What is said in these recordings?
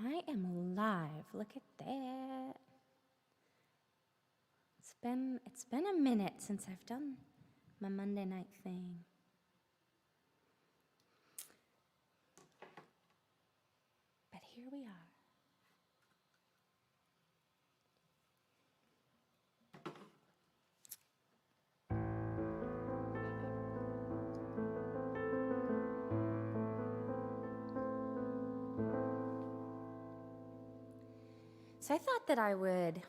I am live. Look at that. It's been a minute since I've done my Monday night thing. But here we are. So I thought that I would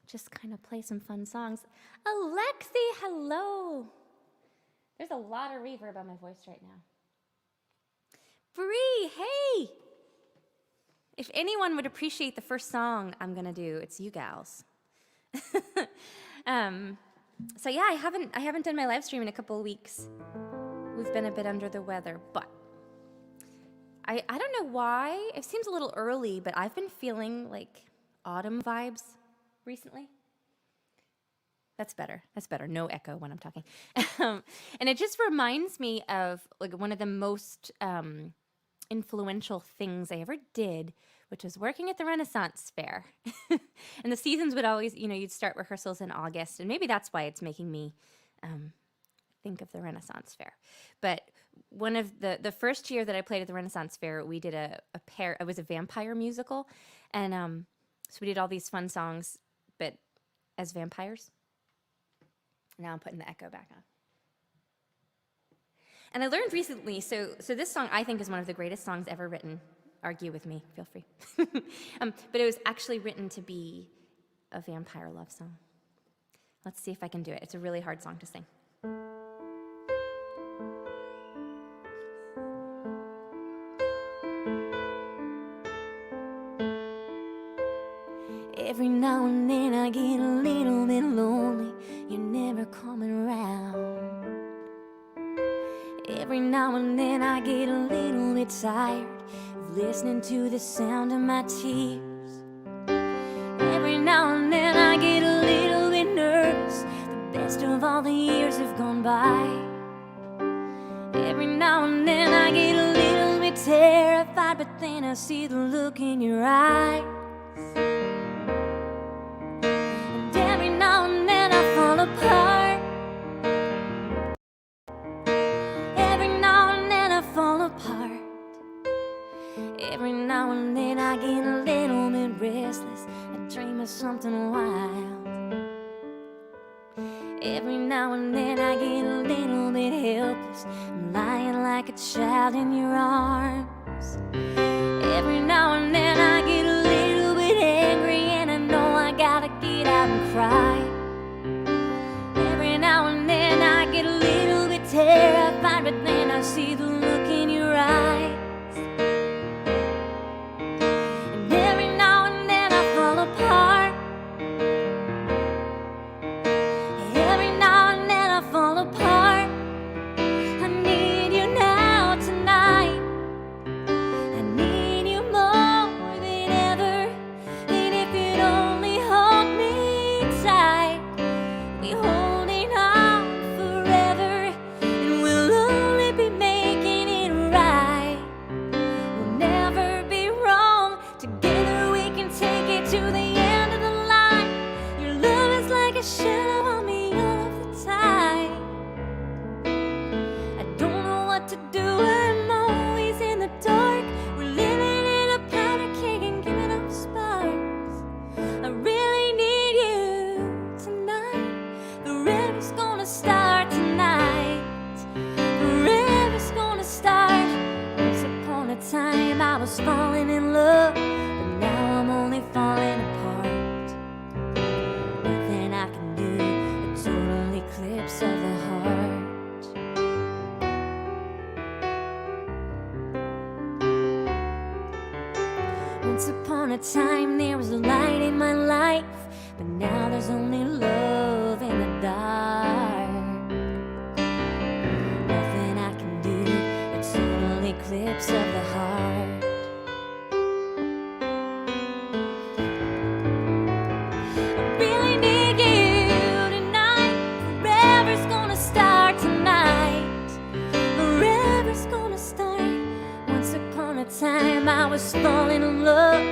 just kind of play some fun songs. Alexi, hello. There's a lot of reverb on my voice right now. Bree, hey. If anyone would appreciate the first song I'm gonna do, it's you gals. So yeah, I haven't done my live stream in a couple of weeks. We've been a bit under the weather, but I don't know why. It seems a little early, but I've been feeling like autumn vibes recently. That's better. No echo when I'm talking. And it just reminds me of like one of the most influential things I ever did, which was working at the Renaissance Fair. And the seasons would always, you'd start rehearsals in August, and maybe that's why it's making me think of the Renaissance Fair. But one of the first year that I played at the Renaissance Fair, we did it was a vampire musical, and so we did all these fun songs, but as vampires. Now I'm putting the echo back on. And I learned recently, so this song I think is one of the greatest songs ever written. Argue with me, feel free. But it was actually written to be a vampire love song. Let's see if I can do it. It's a really hard song to sing. Every now and then I get a little bit lonely. You're never coming around. Every now and then I get a little bit tired of listening to the sound of my tears. Every now and then I get a little bit nervous. The best of all the years have gone by. Every now and then I get a little bit terrified, but then I see the look in your eyes. Apart. Every now and then I fall apart. Every now and then I get a little bit restless. I dream of something wild. Every now and then I get a little bit helpless. I'm lying like a child in your arms. Every now and then I get a little bit angry, and I know I gotta get out and cry. Now and then I get a little bit terrified, but then I see the look in your eyes. And every now and then I fall apart. Every now and then I fall apart. I need you now tonight. I need you more than ever. And if you'd only hold me tight, we hold shadow on me all of the time. I don't know what to do, I'm always in the dark. We're living in a powder keg and giving up sparks. I really need you tonight. The river's gonna start tonight. The river's gonna start. Once upon a time I was falling in love, but now I'm only falling apart. Eclipse of the heart. Once upon a time there was a light in my life, but now there's only love in the dark. Nothing I can do, a total eclipse of the heart. Time time I was falling in love,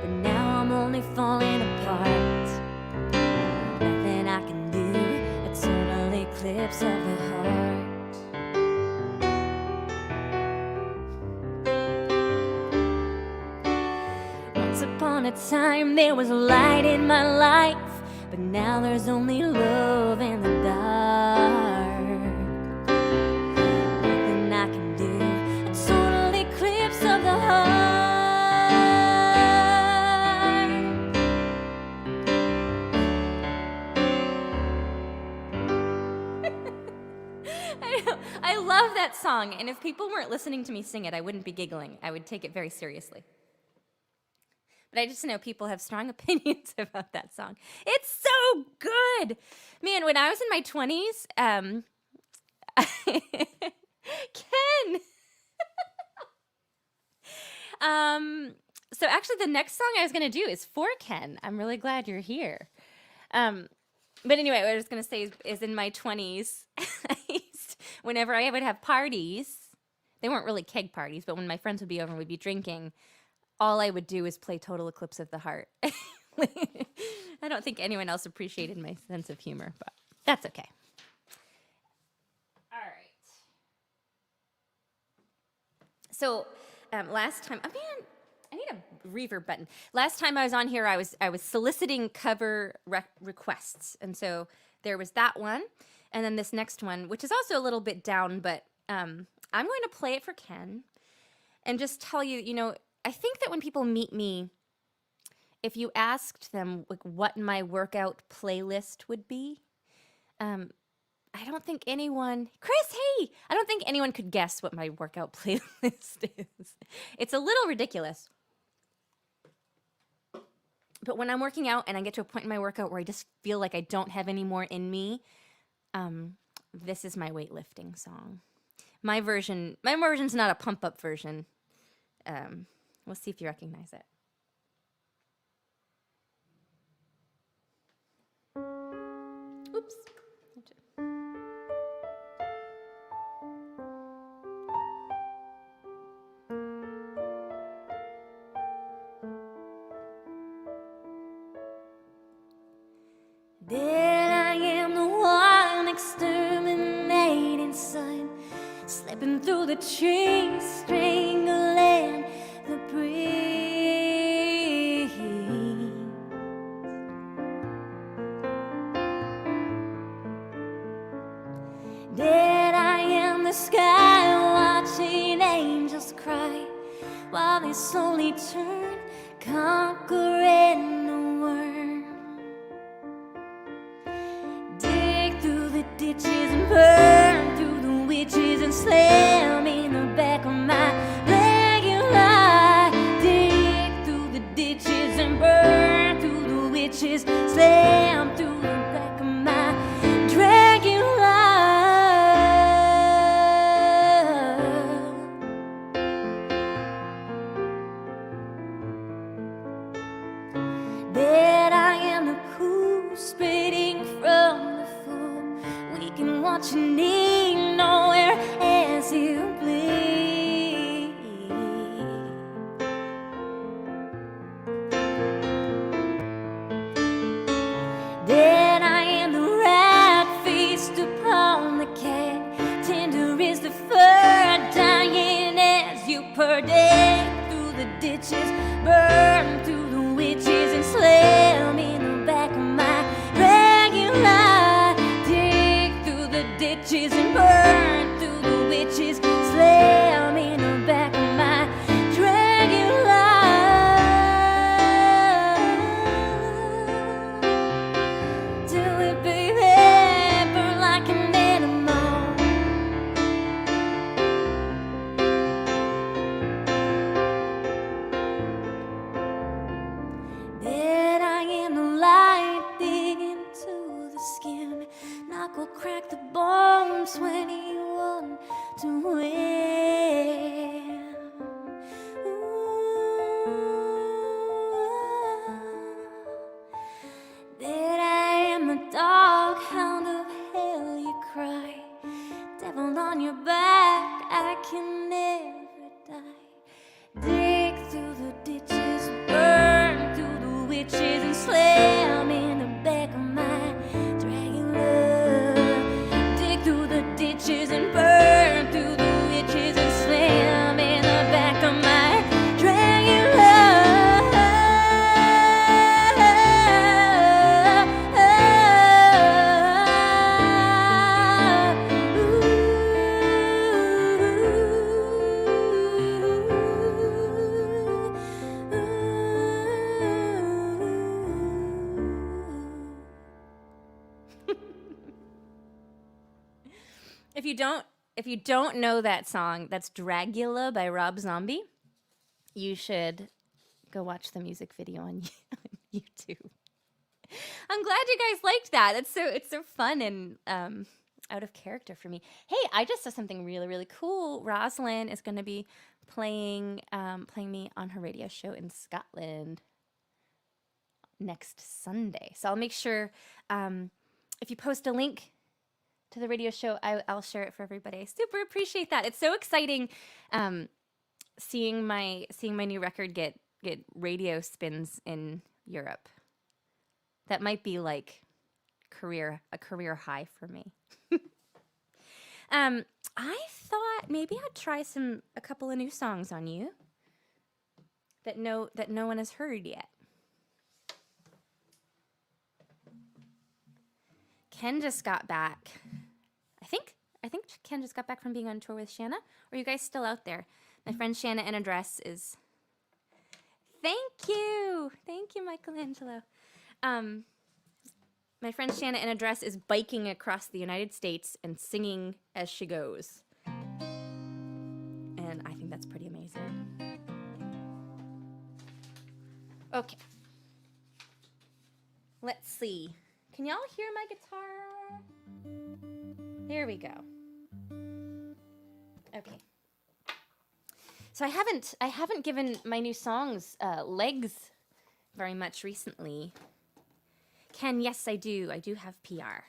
but now I'm only falling apart. Nothing I can do, a total eclipse of the heart. Once upon a time there was light in my life, but now there's only love in the dark. Nothing I can do, a total eclipse of the heart. I love that song, and if people weren't listening to me sing it, I wouldn't be giggling. I would take it very seriously. But I just know people have strong opinions about that song. It's so good. Man, when I was in my 20s, Ken. So actually the next song I was going to do is for Ken. I'm really glad you're here. But anyway, what I was going to say is in my 20s, whenever I would have parties, they weren't really keg parties, but when my friends would be over and we'd be drinking, all I would do is play Total Eclipse of the Heart. I don't think anyone else appreciated my sense of humor, but that's okay. All right. So last time, oh man, I need a reverb button. Last time I was on here, I was soliciting cover requests, and so there was that one, and then this next one, which is also a little bit down, but I'm going to play it for Ken, and just tell you, you know, I think that when people meet me, if you asked them like what my workout playlist would be, I don't think anyone, Chris, hey, I don't think anyone could guess what my workout playlist is. It's a little ridiculous. But when I'm working out and I get to a point in my workout where I just feel like I don't have any more in me, this is my weightlifting song. My version's not a pump up version. We'll see if you recognize it. Oops. Then I am the one exterminating sun, slipping through the trees, strangling the breeze. Then I am the sky, watching angels cry, while they slowly turn, conquering the worm. Dig through the ditches and burn through the witches and slam in the back of my regular. Dig through the ditches and burn through the witches, slam through the back of my Dracula. That I am the cool spreading from the fool. We can watch and need nowhere as you bleed. Then I am the rat feast upon the cat. Tender is the fur, dying as you purdy through the ditches, burn through the witches and slam in the back of my regular. Dig through the ditches and burn through the witches, slam in the back of my Dracula. Till it baby burn like an animal. That I am the light dig into the skin, knuckle crack the bones when you want to win. That I am the dog hound of hell, you cry, devil on your back, I can never die. Dig through the ditches, burn through the witches, and slam in the back of my Dracula. Dig through the ditches and burn through the witches, and slam in the back of my Dracula. If you don't know that song, that's Dragula by Rob Zombie. You should go watch the music video on YouTube. I'm glad you guys liked that. It's so fun and out of character for me. Hey, I just saw something really, really cool. Rosalind is going to be playing me on her radio show in Scotland next Sunday. So I'll make sure if you post a link to the radio show, I'll share it for everybody. I super appreciate that. It's so exciting seeing my new record get radio spins in Europe. That might be like a career high for me. I thought maybe I'd try a couple of new songs on you that no one has heard yet. Ken just got back. I think Ken just got back from being on tour with Shanna. Or are you guys still out there? My friend Shanna in a dress is. Thank you, Michelangelo. My friend Shanna in a dress is biking across the United States and singing as she goes, and I think that's pretty amazing. Okay, let's see. Can y'all hear my guitar? There we go. Okay. So I haven't given my new songs legs very much recently. Ken, yes, I do. I do have PR.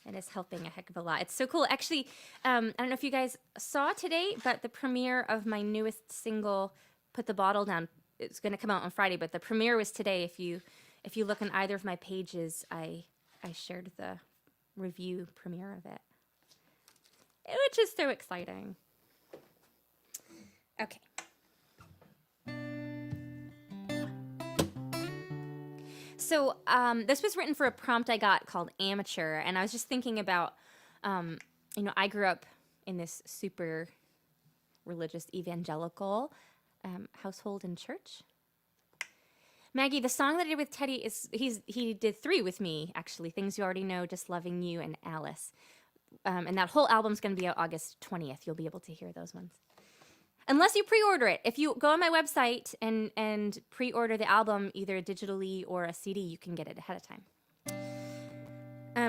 It is helping a heck of a lot. It's so cool. Actually, I don't know if you guys saw today, but the premiere of my newest single, "Put the Bottle Down," it's going to come out on Friday, but the premiere was today. If you look on either of my pages, I shared the review premiere of it, which is so exciting. Okay. So this was written for a prompt I got called Amateur, and I was just thinking about, I grew up in this super religious evangelical household and church. Maggie, the song that I did with Teddy he did 3 with me, actually. Things You Already Know, Just Loving You, and Alice. And that whole album's going to be out August 20th. You'll be able to hear those ones. Unless you pre-order it. If you go on my website and pre-order the album, either digitally or a CD, you can get it ahead of time.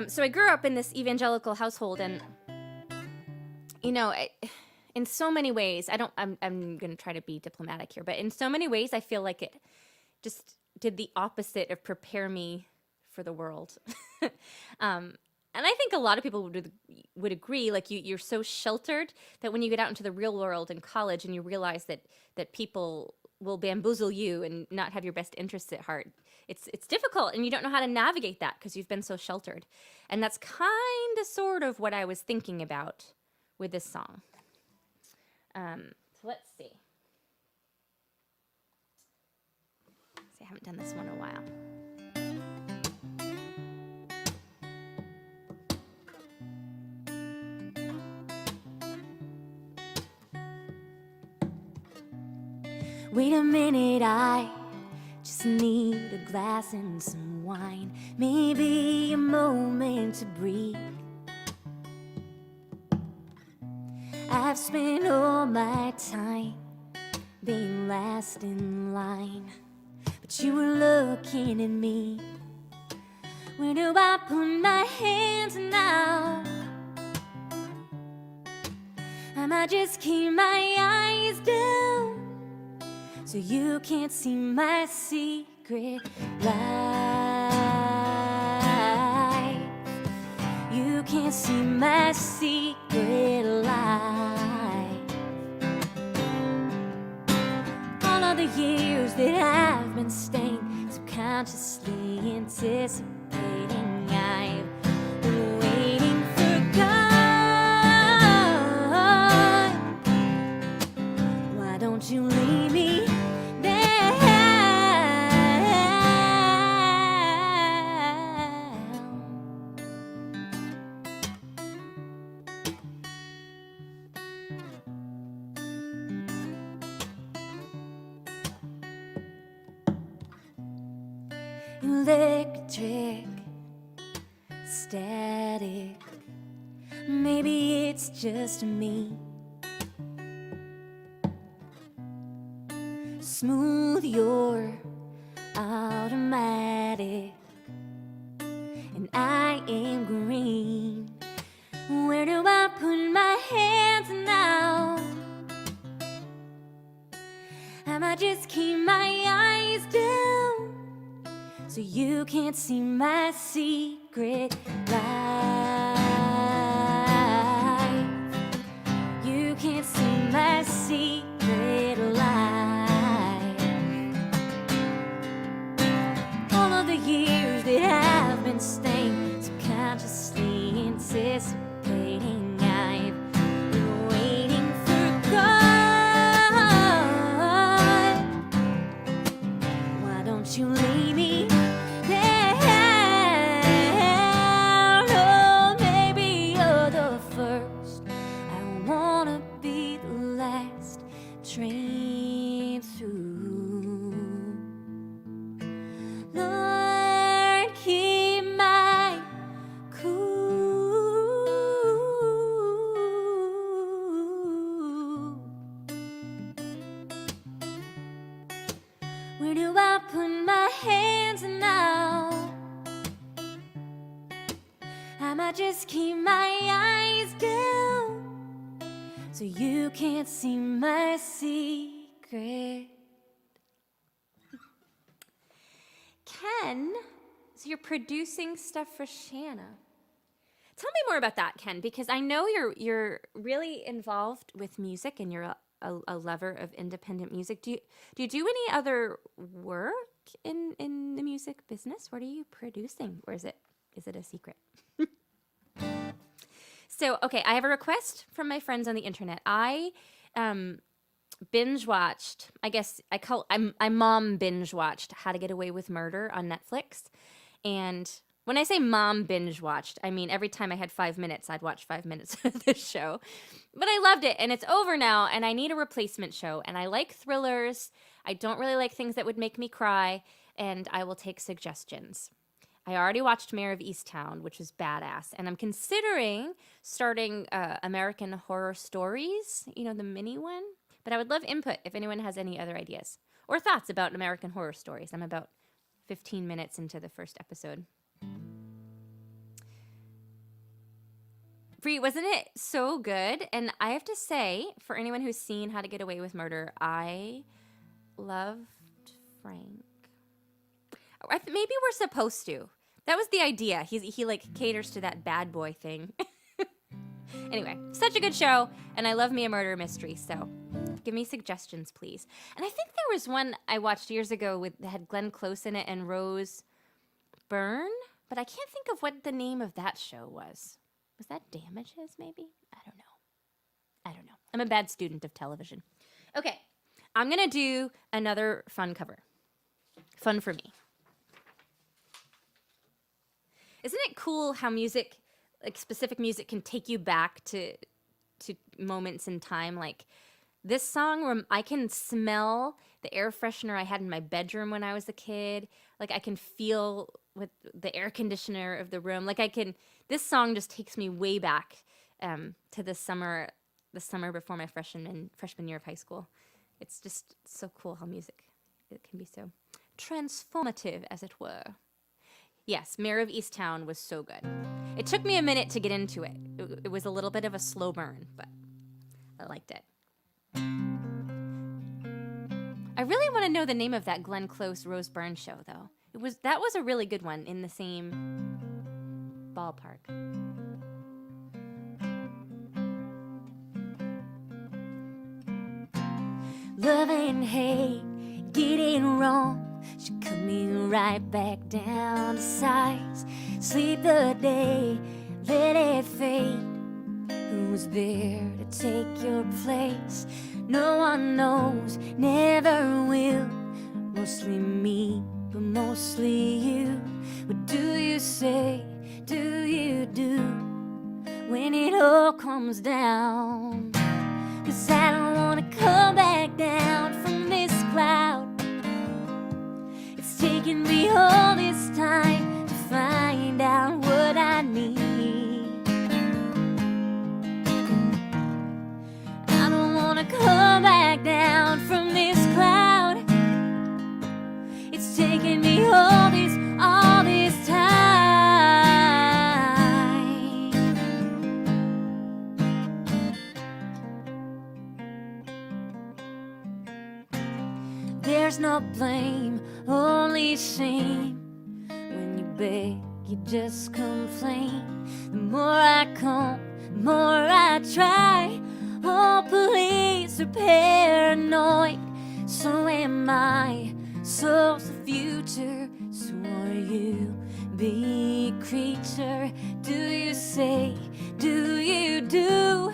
So I grew up in this evangelical household, and, in so many ways, I'm going to try to be diplomatic here, but in so many ways, I feel like it just did the opposite of prepare me for the world. And I think a lot of people would agree, like you're so sheltered that when you get out into the real world in college and you realize that people will bamboozle you and not have your best interests at heart, it's difficult, and you don't know how to navigate that because you've been so sheltered. And that's kind of sort of what I was thinking about with this song. So let's see. I haven't done this one in a while. Wait a minute, I just need a glass and some wine, maybe a moment to breathe. I've spent all my time being last in line, but you were looking at me. Where do I put my hands now? I might just keep my eyes down so you can't see my secret life. You can't see my secret life. of the years that I've been staying, subconsciously anticipating, I've been waiting for God. Why don't you leave me down? Electric, static, maybe it's just me. Smooth, you're automatic, and I am green. Where do I put my hands now? I might just keep my eyes down, so you can't see my secret life. You can't see my secret life. All of the years that I've been staying, subconsciously anticipating, I've been waiting for God. Why don't you leave me down? Oh, maybe you're the first. I wanna be the last train through. Lord, keep my cool. Where do I put my hands now? I might just keep my eyes down, so you can't see my secret. Ken, so you're producing stuff for Shanna. Tell me more about that, Ken, because I know you're really involved with music and you're a lover of independent music. Do you do any other work in the music business? What are you producing, or is it a secret? So, okay, I have a request from my friends on the internet. I binge watched, I mom binge watched How to Get Away with Murder on Netflix. And when I say mom binge watched, I mean every time I had 5 minutes, I'd watch 5 minutes of this show. But I loved it, and it's over now, and I need a replacement show. And I like thrillers. I don't really like things that would make me cry, and I will take suggestions. I already watched Mayor of Easttown, which was badass, and I'm considering starting American Horror Stories, the mini one. But I would love input if anyone has any other ideas or thoughts about American Horror Stories. I'm about 15 minutes into the first episode. Bree, wasn't it so good? And I have to say, for anyone who's seen How to Get Away with Murder, I loved Frank. Maybe we're supposed to. That was the idea. He like caters to that bad boy thing. Anyway, such a good show, and I love me a murder mystery, so give me suggestions, please. And I think there was one I watched years ago that had Glenn Close in it and Rose Byrne, but I can't think of what the name of that show was. Was that Damages, maybe? I don't know. I'm a bad student of television. Okay, I'm going to do another fun cover. Fun for me. Isn't it cool how music, like specific music, can take you back to moments in time? Like this song, I can smell the air freshener I had in my bedroom when I was a kid. Like I can feel with the air conditioner of the room. This song just takes me way back to the summer before my freshman year of high school. It's just so cool how music, it can be so transformative, as it were. Yes, Mayor of Easttown was so good. It took me a minute to get into it. It was a little bit of a slow burn, but I liked it. I really want to know the name of that Glenn Close Rose Byrne show, though. That was a really good one in the same ballpark. Love and hate get it wrong, she cut me right back down to size. Sleep the day, let it fade. Who was there to take your place? No one knows, never will. Mostly me, but mostly you. What do you say, do you do, when it all comes down? 'Cause I don't wanna come back down from this cloud. It's taken me all this time to find out what I need. I don't wanna come back down from this cloud. It's taken me all this time. There's no blame, only shame. When you beg, you just complain. The more I come, the more I try. All police are paranoid, so am I. Soul's the future, so are you. Be a creature, do you say, do you do,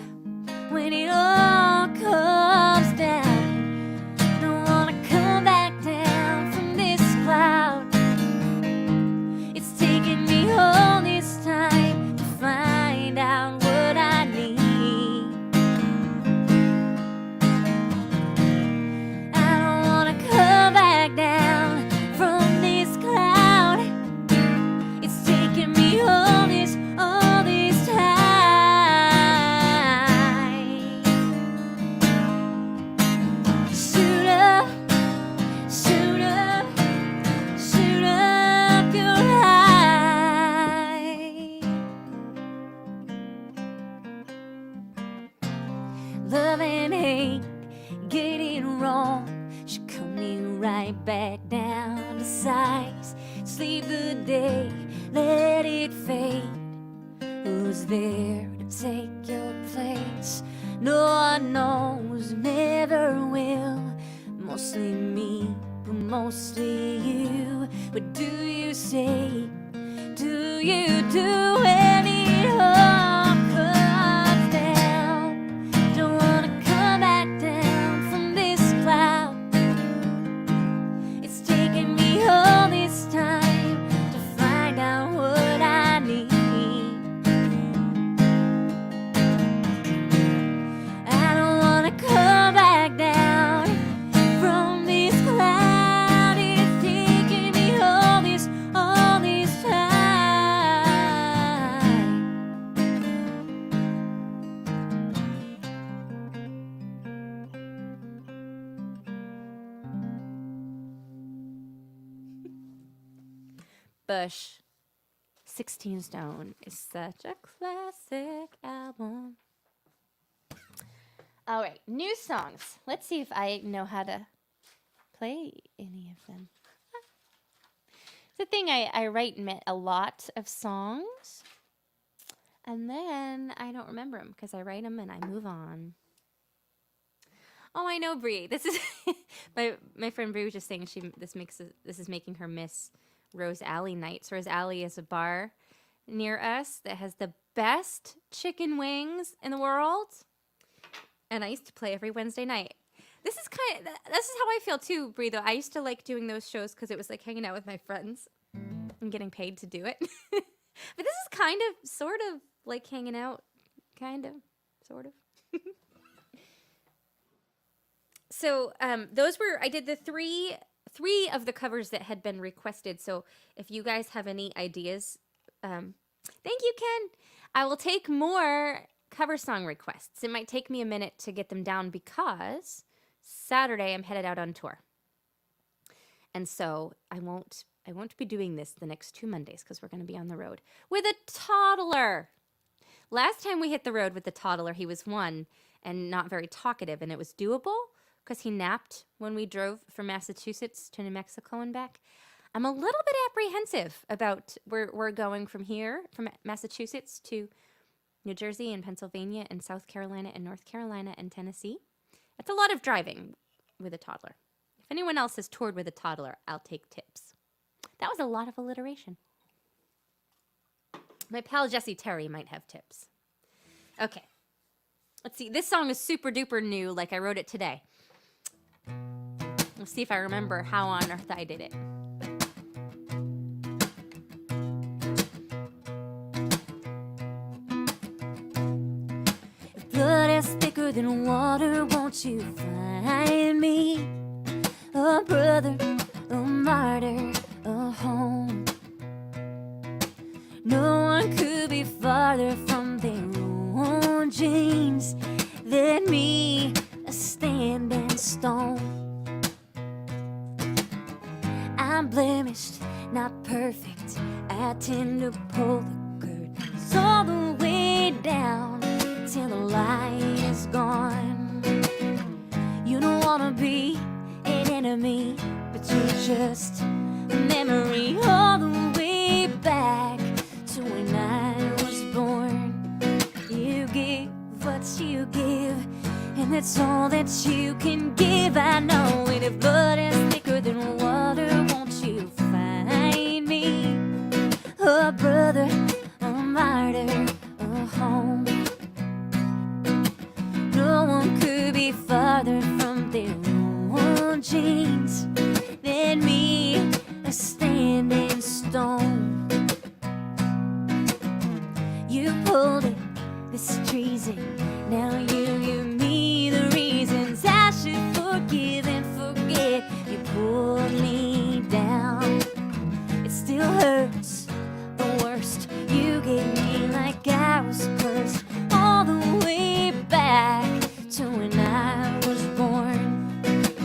when it all comes down? Don't wanna come back down from this cloud. It's taken me all this time to find out what I need. I don't wanna come back down from this cloud. It's taken me all this time. Shoot up, shoot up, shoot up your high. Love and hate, get it wrong, she cut me right back down to size. Sleep the day, let it fade. Who's there to take your place? No one knows, never will. Mostly me, but mostly you. What do you say, do you do, when it all comes down? Don't wanna come back down from this cloud. It's taken me all this time to find out what I need. I don't wanna come back down from this cloud. It's taken me all this time. Bush, 16 Stone is such a classic album. All right, new songs. Let's see if I know how to play any of them. It's the thing, I write a lot of songs, and then I don't remember them because I write them and I move on. Oh, I know, Brie. This is my friend Brie was just saying this is making her miss Rose Alley nights. Rose Alley is a bar near us that has the best chicken wings in the world, and I used to play every Wednesday night. This is how I feel too, Brie. Though I used to like doing those shows because it was like hanging out with my friends and getting paid to do it. But this is kind of, sort of like hanging out, kind of, sort of. So those were, I did the three of the covers that had been requested. So if you guys have any ideas, thank you, Ken. I will take more cover song requests. It might take me a minute to get them down because Saturday I'm headed out on tour. And so I won't be doing this the next 2 Mondays because we're going to be on the road with a toddler. Last time we hit the road with the toddler, he was 1 and not very talkative, and it was doable because he napped when we drove from Massachusetts to New Mexico and back. I'm a little bit apprehensive about where we're going from here, from Massachusetts to New Jersey and Pennsylvania and South Carolina and North Carolina and Tennessee. It's a lot of driving with a toddler. If anyone else has toured with a toddler, I'll take tips. That was a lot of alliteration. My pal Jessie Terry might have tips. Okay. Let's see. This song is super duper new, like I wrote it today. Let's see if I remember how on earth I did it. If blood is thicker than water, won't you find me a brother, a martyr, a home? No one could be farther from their own genes than me, a standing stone. I'm blemished, not perfect. I tend to pull the curtains all the way down till the light is gone. You don't wanna be an enemy, but you're just a memory all the way back to when I was born. You give what you give, and that's all that you can give. I know it. If blood is thicker than water, won't you find me a brother, a martyr, a home? No one could be farther from their own genes than me, a standing stone. You pulled it, this treason. Now you give me the reasons I should forgive and forget. You pulled me down. It still hurts, the worst. You gave me like I was cursed all the way back to when I was born.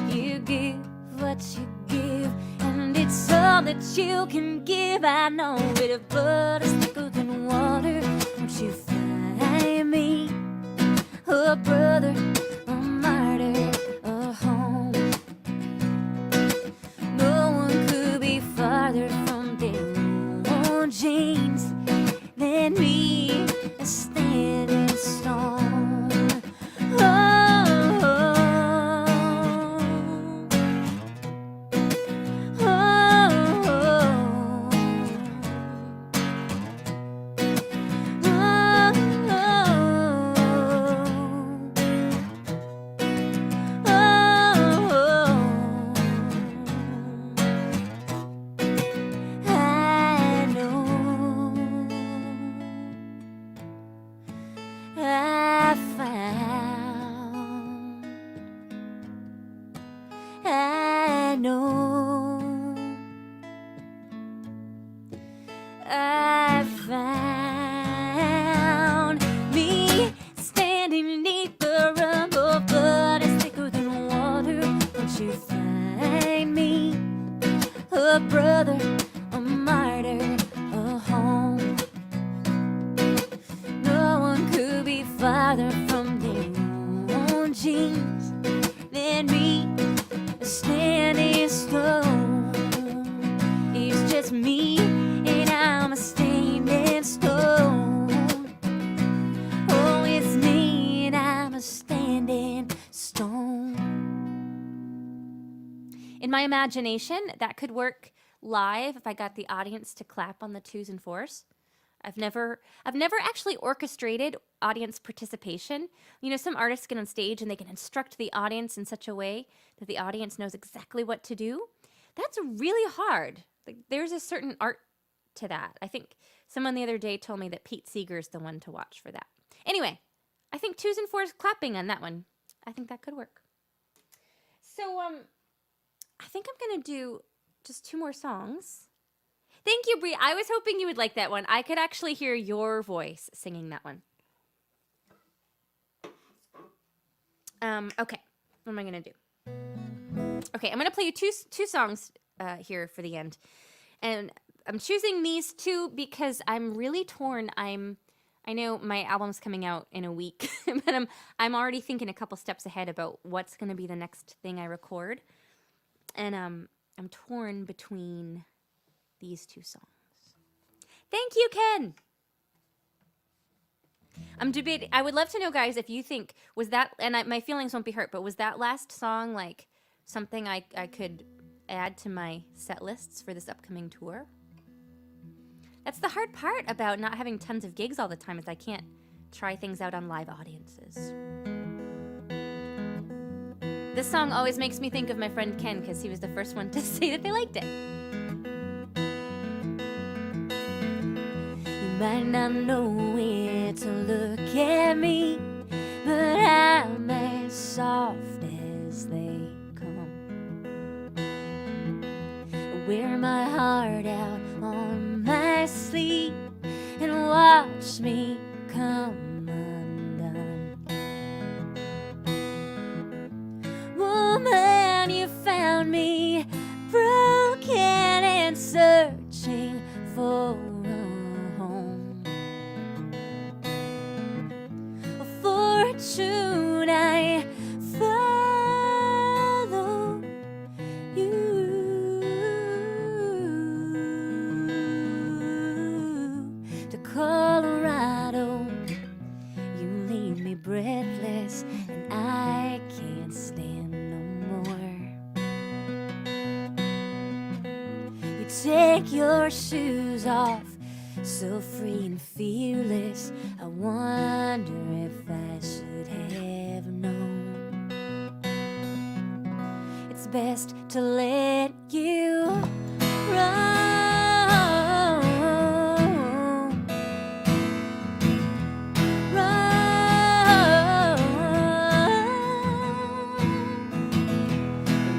You give what you give, and it's all that you can give. I know it. If blood is thicker than water, won't you find me a brother, a martyr, a home? No one could be farther from their own genes than me, a standing stone. Oh, I know, I found me standing neath the rumble. Blood is thicker than water. Won't you find me a brother, a martyr, a home? No one could be farther from their own genes than me, a standing stone. It's just me, and I'm a standing stone. Oh, it's me, and I'm a standing stone. In my imagination, that could work live if I got the audience to clap on the 2s and 4s. I've never actually orchestrated audience participation. You know, some artists get on stage and they can instruct the audience in such a way that the audience knows exactly what to do. That's really hard. Like, there's a certain art to that. I think someone the other day told me that Pete Seeger's the one to watch for that. Anyway, I think 2s and 4s clapping on that one. I think that could work. So, I think I'm going to do just 2 more songs. Thank you, Brie. I was hoping you would like that one. I could actually hear your voice singing that one. Okay. What am I going to do? Okay, I'm going to play you two songs here for the end. And I'm choosing these 2 because I'm really torn. I know my album's coming out in a week, but I'm already thinking a couple steps ahead about what's going to be the next thing I record. And I'm torn between these 2 songs. Thank you, Ken. I'm debating. I would love to know, guys, if you think, was that, and my feelings won't be hurt, but was that last song like something I could add to my set lists for this upcoming tour. That's the hard part about not having tons of gigs all the time, is I can't try things out on live audiences. This song always makes me think of my friend Ken, because he was the first one to say that they liked it. You might not know where to look at me, but I'm as soft as they come. I wear my heart out on my sleeve and watch me come undone. Woman, you found me broken and searching for a home. A fortune I follow you to Colorado. You leave me breathless and I can't stand no more. You take your shoes off, so free and fearless. I wonder if I should have known. It's best to let you run.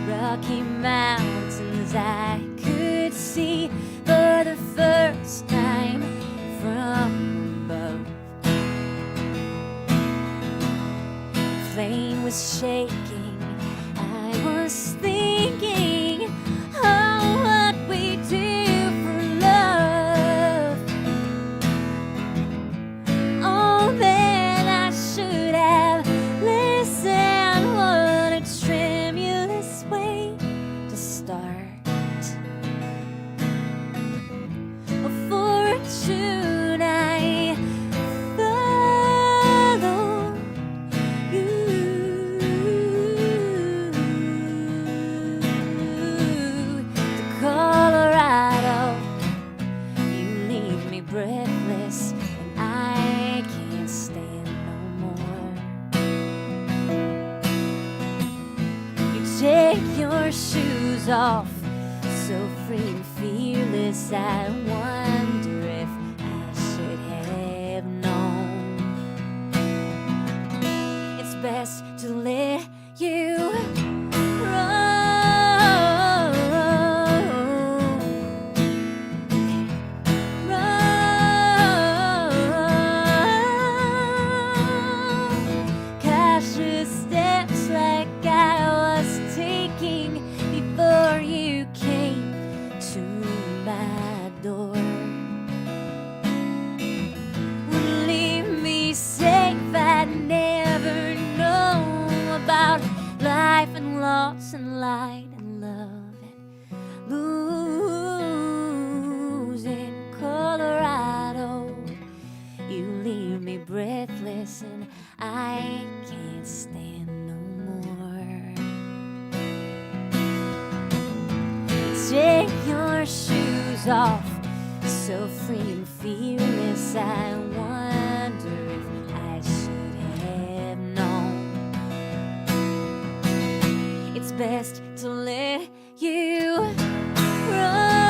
Rocky Mountains I could see for the first time from above. The plane was shaking, I was thinking, oh, what we do for love. Oh, man, I should have listened. What a tremulous way to start. A fortune I follow you to Colorado. You leave me breathless and I can't stand no more. You take your shoes off, so free and fearless. I wonder if I should have known. It's best to let you run. Cautious steps like I was taking before you came to my door. Would leave me safe, I'd never know about life and loss and light and love and losing Colorado. You leave me breathless and I can't stand no more. Take your shoes off, so free and fearless. I wonder if I should have known. It's best to let you run.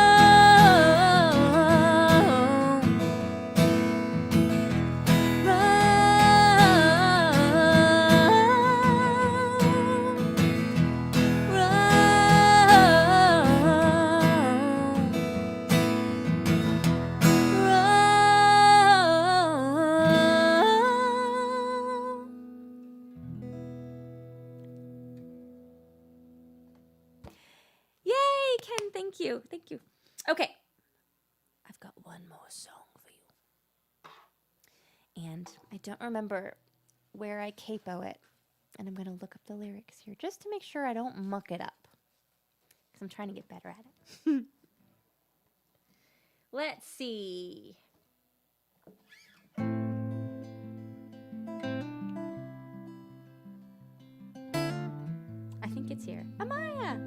Yay, Ken, thank you. Thank you. Okay. I've got one more song for you. And I don't remember where I capo it. And I'm going to look up the lyrics here just to make sure I don't muck it up. Because I'm trying to get better at it. Let's see. I think it's here. Amaya!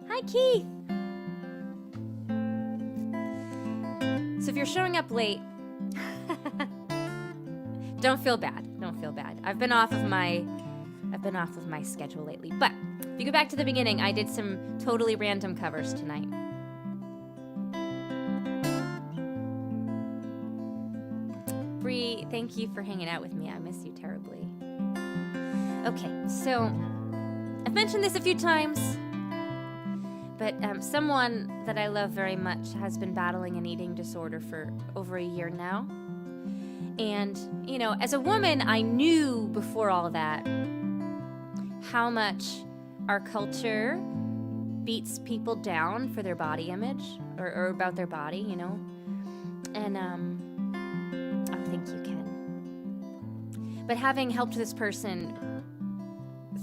Hi, Keith! So if you're showing up late, don't feel bad. Don't feel bad. I've been off of my schedule lately. But if you go back to the beginning, I did some totally random covers tonight. Bree, thank you for hanging out with me. I miss you terribly. Okay, so I've mentioned this a few times, but someone that I love very much has been battling an eating disorder for over a year now. And, you know, as a woman, I knew before all that how much our culture beats people down for their body image or about their body, you know. And I think you can. But having helped this person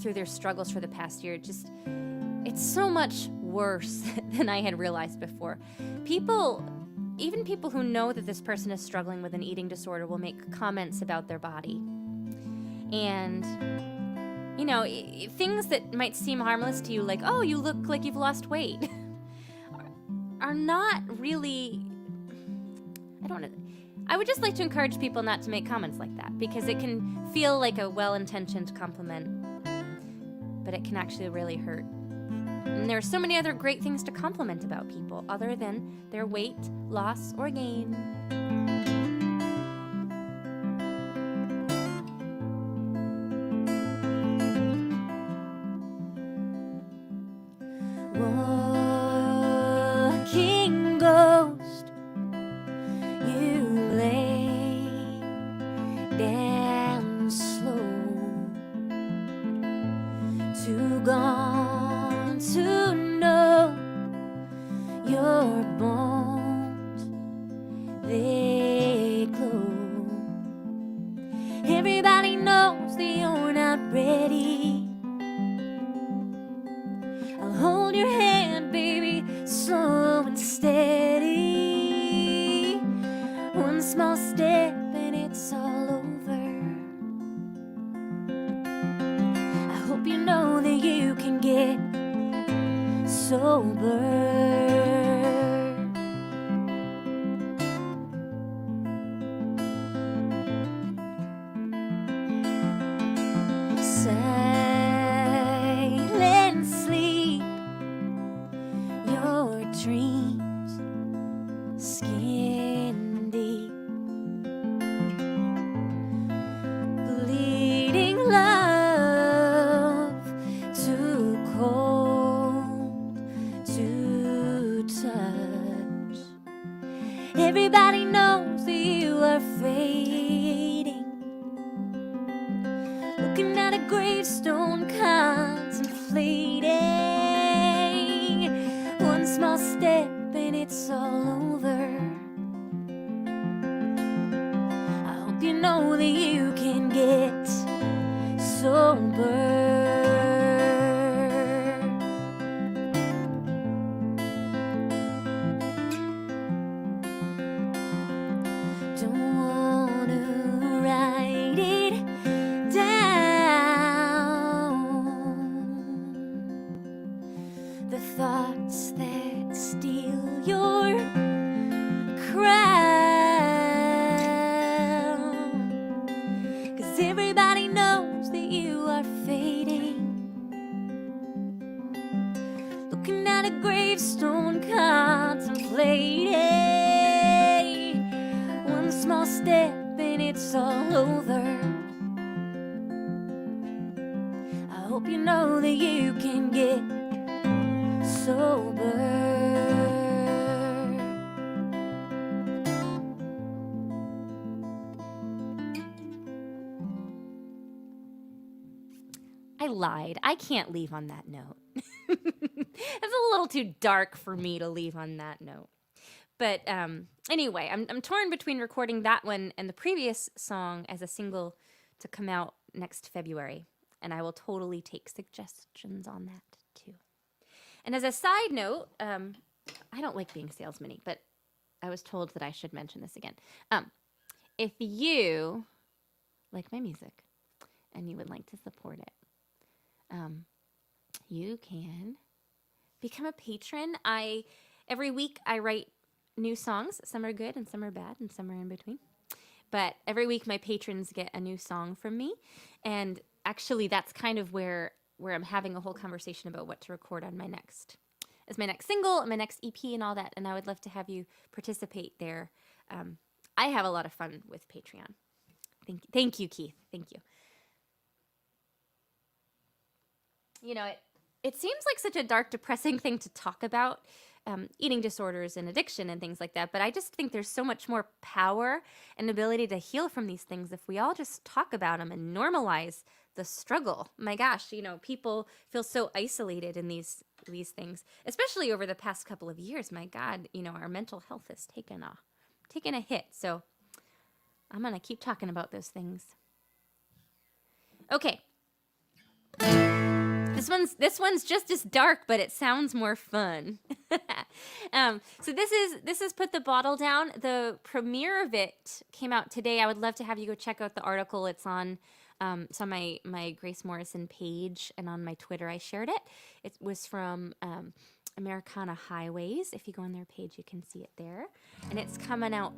through their struggles for the past year, it's so much worse than I had realized before. Even people who know that this person is struggling with an eating disorder will make comments about their body. And, you know, things that might seem harmless to you, like, oh, you look like you've lost weight, are not really, I don't know. I would just like to encourage people not to make comments like that, because it can feel like a well-intentioned compliment, but it can actually really hurt. And there are so many other great things to compliment about people other than their weight, loss, or gain. Walking ghost, you lay down slow, too gone to know your bones, they glow. Everybody knows that you're not ready. I'll hold your hand, baby, slow and steady. One small step and it's all over. I hope you know that you can get sober. Silent sleep, your dreams skin deep, bleeding love, too cold to touch. Everybody knows that you are fading, looking at a gravestone, contemplating. One small step and it's all over. I hope you know that you can get sober. Don't wanna write it down, the thoughts that steal your crown. 'Cause everybody knows that you are fading, looking at a gravestone, contemplating. One small step and it's all over. I hope you know that you can get sober. I lied. I can't leave on that note. It's a little too dark for me to leave on that note. But anyway, I'm torn between recording that one and the previous song as a single to come out next February. And I will totally take suggestions on that too. And as a side note, I don't like being salesman-y, but I was told that I should mention this again. If you like my music and you would like to support it, you can become a patron. Every week I write new songs. Some are good and some are bad and some are in between. But every week my patrons get a new song from me. And actually that's kind of where I'm having a whole conversation about what to record on my next single and my next EP and all that. And I would love to have you participate there. I have a lot of fun with Patreon. Thank you, Keith. Thank you. You know, it seems like such a dark, depressing thing to talk about, eating disorders and addiction and things like that. But I just think there's so much more power and ability to heal from these things if we all just talk about them and normalize the struggle. My gosh, you know, people feel so isolated in these things, especially over the past couple of years. My God, you know, our mental health has taken a hit. So I'm going to keep talking about those things. Okay. This one's just as dark, but it sounds more fun. So this is Put the Bottle Down. The premiere of it came out today. I would love to have you go check out the article. It's on my Grace Morrison page and on my Twitter. I shared it. It was from Americana Highways. If you go on their page, you can see it there. And it's coming out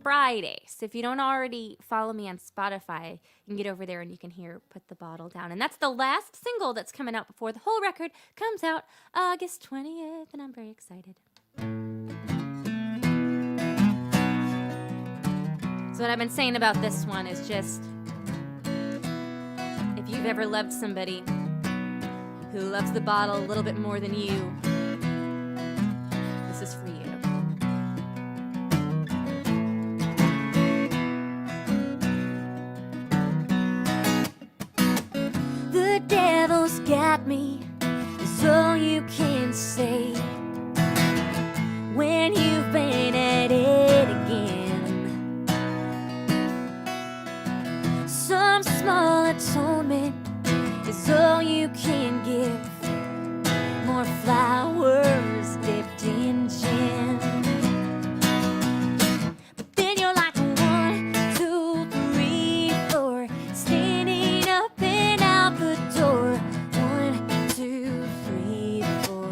Friday. So if you don't already follow me on Spotify, you can get over there and you can hear Put the Bottle Down. And that's the last single that's coming out before the whole record comes out August 20th, and I'm very excited. So what I've been saying about this one is just, if you've ever loved somebody who loves the bottle a little bit more than you, this is for you. The devil's got me, is all you can say when you've been at it again. Some small atonement is all you can give, more flowers dipped in gin. But then you're like 1, 2, 3, 4, standing up and out the door. 1, 2, 3, 4.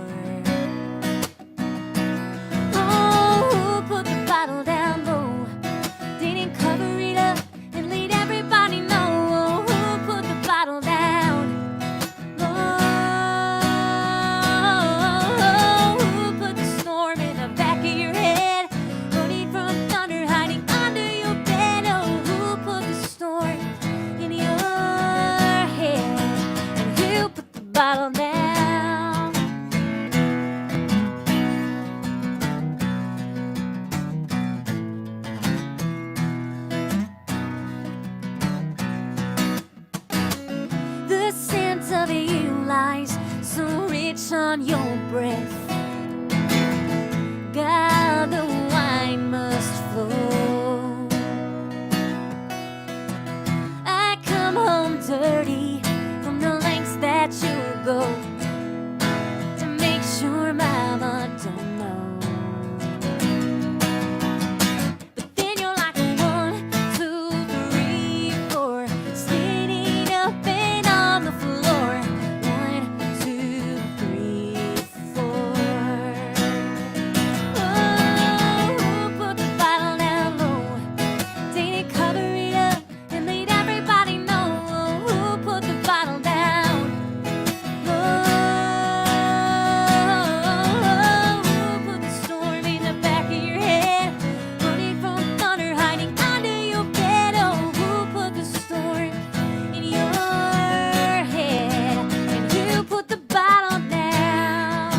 Oh, put the bottle down low, didn't cover it up and let everybody know. Oh, put the bottle down low. Put the storm in the back of your head, running from thunder, hiding under your bed. Oh, put the storm in your head, and you put the bottle down. The scent of you lies so rich on your breath. God, the wine must flow. I come home dirty from the lengths that you go to make sure mama don't know. But then you're like 1, 2, 3, 4, standing up and on the floor. 1, 2, 3, 4. Oh, put the bottle down low, didn't cover it up and let everybody know. Oh, put the bottle down low. Put the storm in the back of your head, running from thunder, hiding under your bed. Oh, put the storm in your head, and you put the bottle down.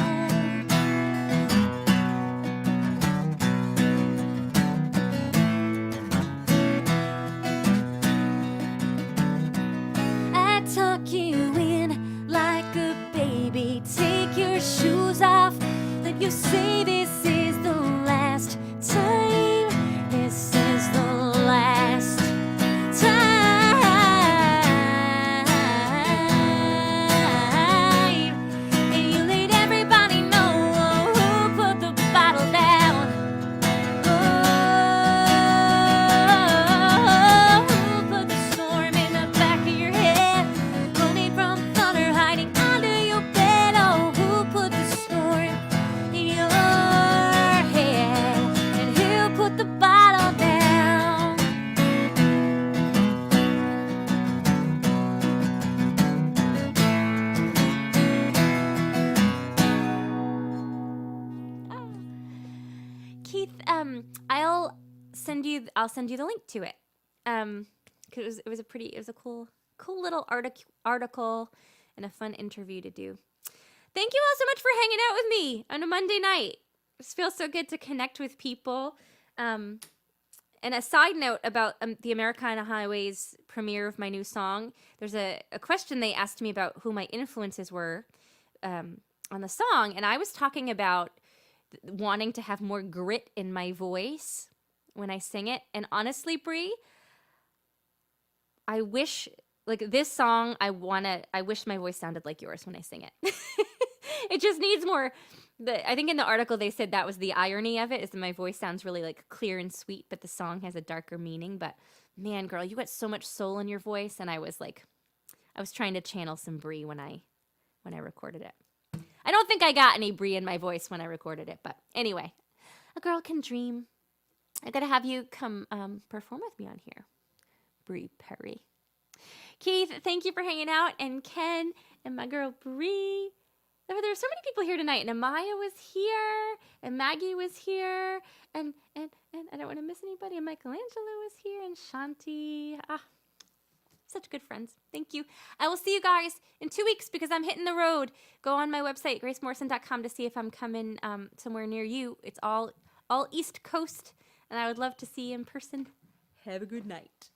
I tuck you in like a baby, take your shoes off, then you say this is the last time. This is the last time. And you let everybody know. Oh, put the bottle down. Oh, put the storm in the back of your head, running from thunder, hiding I'll send you the link to it. 'Cause it was a cool little article and a fun interview to do. Thank you all so much for hanging out with me on a Monday night. It feels so good to connect with people. And a side note about the Americana Highways premiere of my new song, there's a question they asked me about who my influences were on the song, and I was talking about wanting to have more grit in my voice when I sing it. And honestly, Brie, I wish, like, this song, I wish my voice sounded like yours when I sing it. It just needs more. I think in the article they said that was the irony of it, is that my voice sounds really like clear and sweet, but the song has a darker meaning. But man, girl, you got so much soul in your voice, and I was trying to channel some Brie when I recorded it. I don't think I got any Brie in my voice when I recorded it, but anyway, a girl can dream. I gotta have you come perform with me on here, Brie Perry. Keith, thank you for hanging out, and Ken and my girl Brie. There were so many people here tonight, and Amaya was here, and Maggie was here, and I don't want to miss anybody, and Michelangelo was here, and Shanti. Such good friends. Thank you. I will see you guys in 2 weeks because I'm hitting the road. Go on my website, gracemorrison.com, to see if I'm coming somewhere near you. It's all East Coast, and I would love to see you in person. Have a good night.